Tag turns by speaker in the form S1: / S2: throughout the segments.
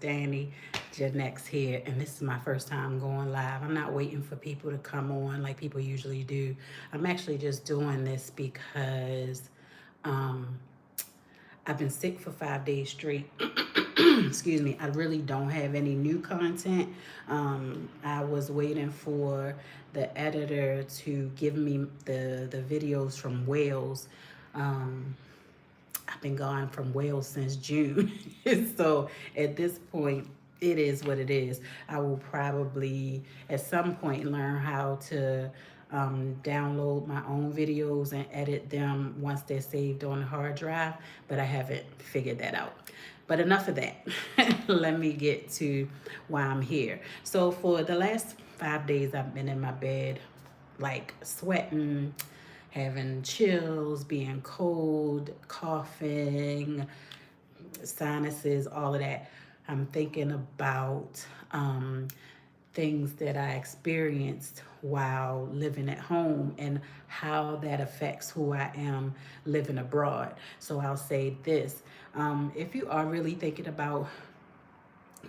S1: Dani GenX here, and this is my first time going live. I'm not waiting for people to come on like people usually do. I'm actually just doing this because um, I've been sick for 5 days straight. Excuse me. I really don't have any new content. I was waiting for the editor to give me the videos from Wales. Um, I've been gone from Wales since June. So at this point, it is what it is. I will probably at some point learn how to download my own videos and edit them once they're saved on the hard drive, but I haven't figured that out. But enough of that. Let me get to why I'm here. So for the last 5 days, I've been in my bed, like sweating, having chills, being cold, coughing, sinuses, all of that. I'm thinking about things that I experienced while living at home and how that affects who I am living abroad. So I'll say this. If you are really thinking about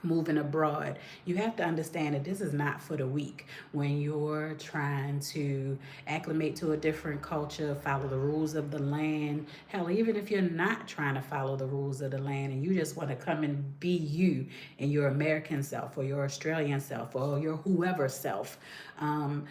S1: moving abroad, you have to understand that this is not for the weak. When you're trying to acclimate to a different culture, follow the rules of the land, hell, even if you're not trying to follow the rules of the land and you just want to come and be you and your American self or your Australian self or your whoever self, um,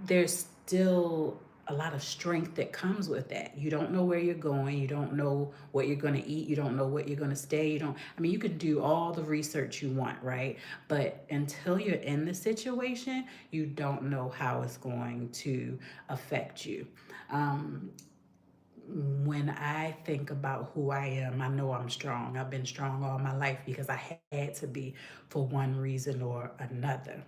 S1: there's still a lot of strength that comes with that. You don't know where you're going. You don't know what you're going to eat. You don't know what you're going to stay. I mean, you can do all the research you want, right? But until you're in the situation, you don't know how it's going to affect you. Um, when I think about who I am, I know I'm strong. I've been strong all my life because I had to be for one reason or another.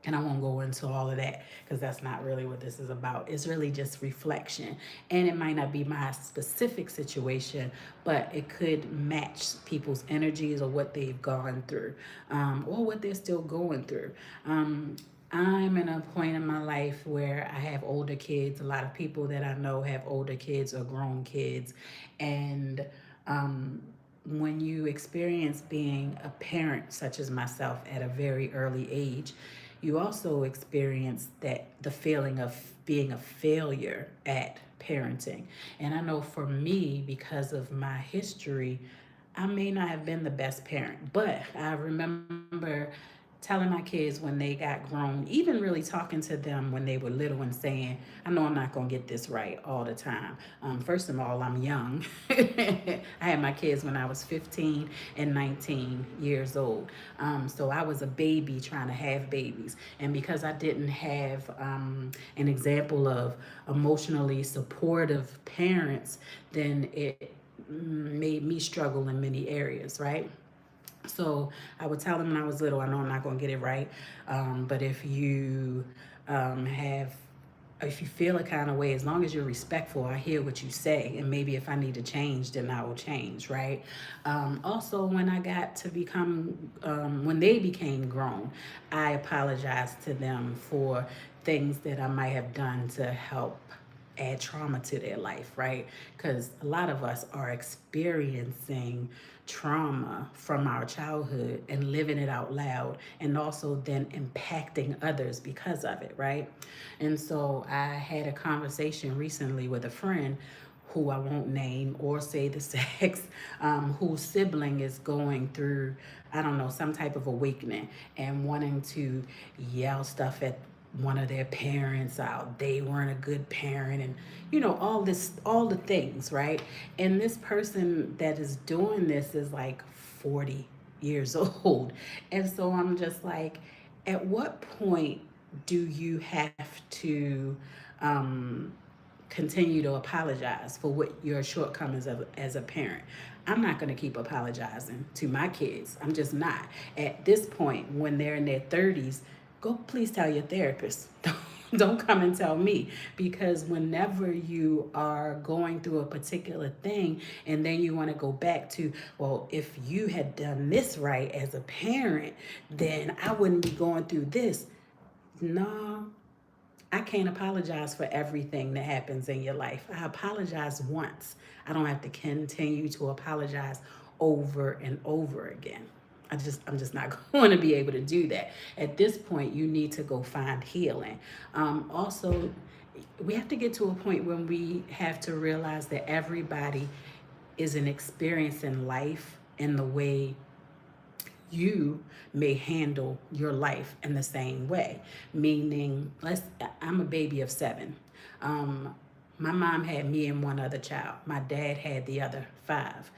S1: And I won't go into all of that because that's not really what this is about. It's really just reflection. And it might not be my specific situation, but it could match people's energies or what they've gone through, or what they're still going through. I'm in a point in my life where I have older kids. A lot of people that I know have older kids or grown kids. And when you experience being a parent, such as myself, at a very early age, you also experience that the feeling of being a failure at parenting. And I know for me, because of my history, I may not have been the best parent, but I remember telling my kids when they got grown, even really talking to them when they were little and saying, I know I'm not going to get this right all the time. First of all, I'm young. I had my kids when I was 15 and 19 years old. So I was a baby trying to have babies. And because I didn't have an example of emotionally supportive parents, then it made me struggle in many areas, right? So I would tell them when I was little, I know I'm not going to get it right, but have if you feel a kind of way, as long as you're respectful, I hear what you say, and maybe if I need to change, then I will change, right? Also, when I got to when they became grown, I apologized to them for things that I might have done to help add trauma to their life, right? Because a lot of us are experiencing trauma from our childhood and living it out loud, and also then impacting others because of it, right? And so I had a conversation recently with a friend who I won't name or say the sex, whose sibling is going through, I don't know, some type of awakening and wanting to yell stuff at one of their parents out. They weren't a good parent, and all the things, right? And this person that is doing this is like 40 years old. And so I'm just like, at what point do you have to um, continue to apologize for what your shortcomings as a parent? I'm not going to keep apologizing to my kids. I'm just not. At this point, when they're in their 30s, go please tell your therapist. Don't come and tell me, because whenever you are going through a particular thing and then you want to go back to, well, if you had done this right as a parent, then I wouldn't be going through this. No, I can't apologize for everything that happens in your life. I apologize once. I don't have to continue to apologize over and over again. I'm just not going to be able to do that. At this point, you need to go find healing. Also, we have to get to a point when we have to realize that everybody is an experience in life in the way you may handle your life in the same way. Meaning, I'm a baby of 7. Um, my mom had me and one other child. My dad had the other 5.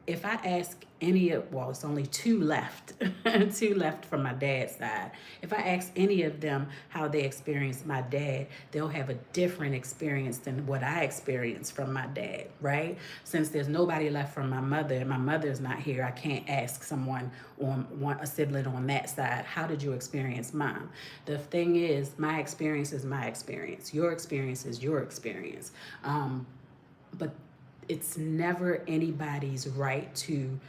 S1: If I ask any of, well, it's only 2 left, 2 left from my dad's side. If I ask any of them how they experienced my dad, they'll have a different experience than what I experienced from my dad, right? Since there's nobody left from my mother, and my mother's not here, I can't ask someone a sibling on that side, how did you experience mom? The thing is, my experience is my experience. Your experience is your experience. But it's never anybody's right to,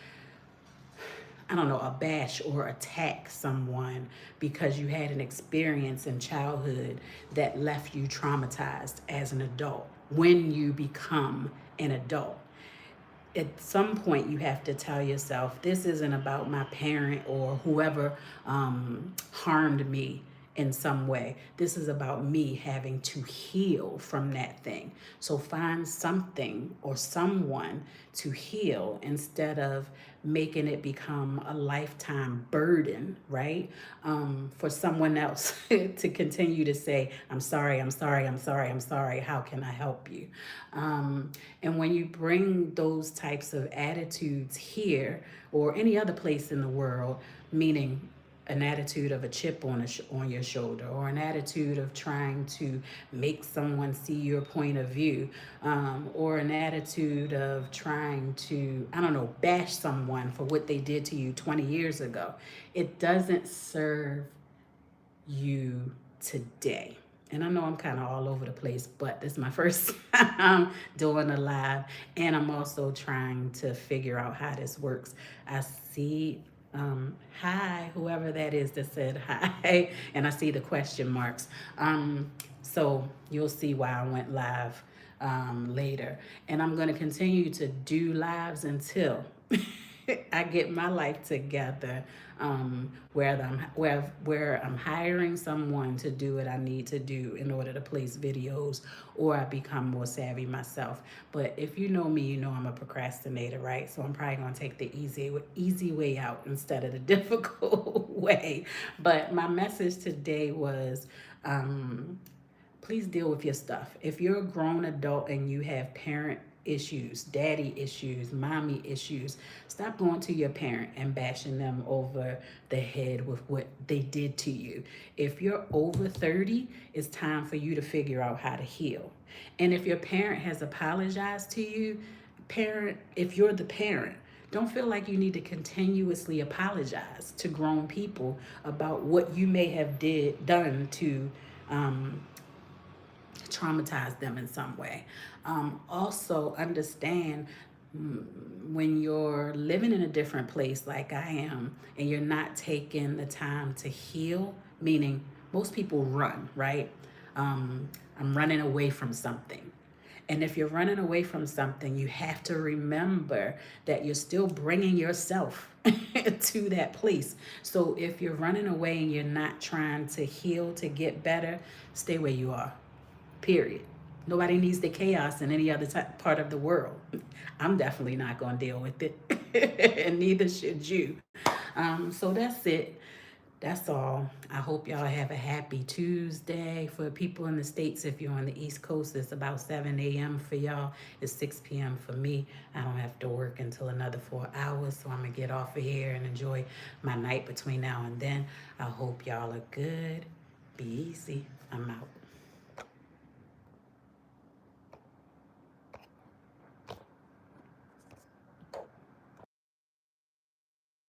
S1: I don't know, abash or attack someone because you had an experience in childhood that left you traumatized as an adult when you become an adult. At some point, you have to tell yourself, this isn't about my parent or whoever harmed me in some way. This is about me having to heal from that thing. So find something or someone to heal instead of making it become a lifetime burden, right? For someone else to continue to say, I'm sorry, I'm sorry, I'm sorry, I'm sorry, how can I help you? And when you bring those types of attitudes here or any other place in the world, meaning an attitude of a chip on your shoulder, or an attitude of trying to make someone see your point of view, or an attitude of trying to, I don't know, bash someone for what they did to you 20 years ago. It doesn't serve you today. And I know I'm kind of all over the place, but this is my first time doing a live, and I'm also trying to figure out how this works. I see hi, whoever that is that said hi, and I see the question marks. So you'll see why I went live later. And I'm going to continue to do lives until I get my life together, where I'm hiring someone to do what I need to do in order to place videos, or I become more savvy myself. But if you know me, you know I'm a procrastinator, right? So I'm probably gonna take the easy way out instead of the difficult way. But my message today was, please deal with your stuff. If you're a grown adult and you have parent issues, daddy issues, mommy issues, stop going to your parent and bashing them over the head with what they did to you. If you're over 30, it's time for you to figure out how to heal. And if your parent has apologized to you, if you're the parent, don't feel like you need to continuously apologize to grown people about what you may have done to traumatize them in some way. Also understand, when you're living in a different place like I am, and you're not taking the time to heal, meaning most people run, right? I'm running away from something. And if you're running away from something, you have to remember that you're still bringing yourself to that place. So if you're running away and you're not trying to heal to get better, stay where you are. Period. Nobody needs the chaos in any other part of the world. I'm definitely not going to deal with it, and neither should you. So that's it. That's all. I hope y'all have a happy Tuesday. For people in the States, if you're on the East Coast, it's about 7 a.m. for y'all. It's 6 p.m. for me. I don't have to work until another 4 hours, so I'm going to get off of here and enjoy my night between now and then. I hope y'all are good. Be easy. I'm out.